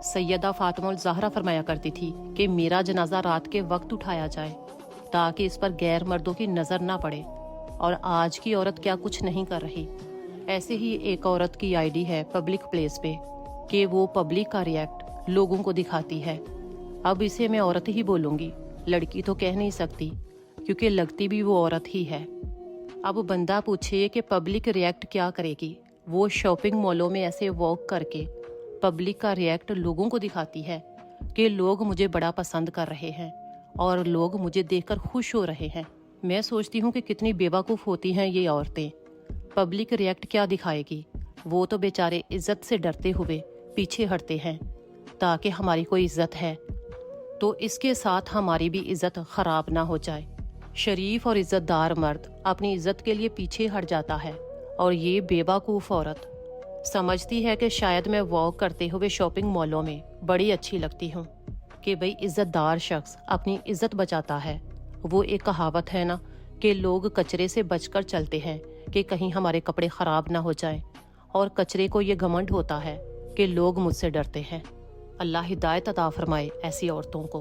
सैयदा फातिमा ज़हरा फरमाया करती थी कि मेरा जनाजा रात के वक्त उठाया जाए ताकि इस पर गैर मर्दों की नज़र ना पड़े। और आज की औरत क्या कुछ नहीं कर रही। ऐसे ही एक औरत की आईडी है पब्लिक प्लेस पे कि वो पब्लिक का रिएक्ट लोगों को दिखाती है। अब इसे मैं औरत ही बोलूँगी, लड़की तो कह नहीं सकती क्योंकि लगती भी वो औरत ही है। अब बंदा पूछे कि पब्लिक रिएक्ट क्या करेगी। वो शॉपिंग मॉलों में ऐसे वॉक करके पब्लिक का रिएक्ट लोगों को दिखाती है कि लोग मुझे बड़ा पसंद कर रहे हैं और लोग मुझे देखकर खुश हो रहे हैं। मैं सोचती हूँ कि कितनी बेवकूफ़ होती हैं ये औरतें। पब्लिक रिएक्ट क्या दिखाएगी। वो तो बेचारे इज्जत से डरते हुए पीछे हटते हैं ताकि हमारी कोई इज्जत है तो इसके साथ हमारी भी इज्जत खराब ना हो जाए। शरीफ और इज्जतदार मर्द अपनी इज्जत के लिए पीछे हट जाता है और ये बेवकूफ़ औरत समझती है कि शायद मैं वॉक करते हुए शॉपिंग मॉलों में बड़ी अच्छी लगती हूँ कि भाई इज्जतदार शख्स अपनी इज्जत बचाता है। वो एक कहावत है ना कि लोग कचरे से बचकर चलते हैं कि कहीं हमारे कपड़े ख़राब ना हो जाएं, और कचरे को ये घमंड होता है कि लोग मुझसे डरते हैं। अल्लाह हिदायत अता फरमाए ऐसी औरतों को।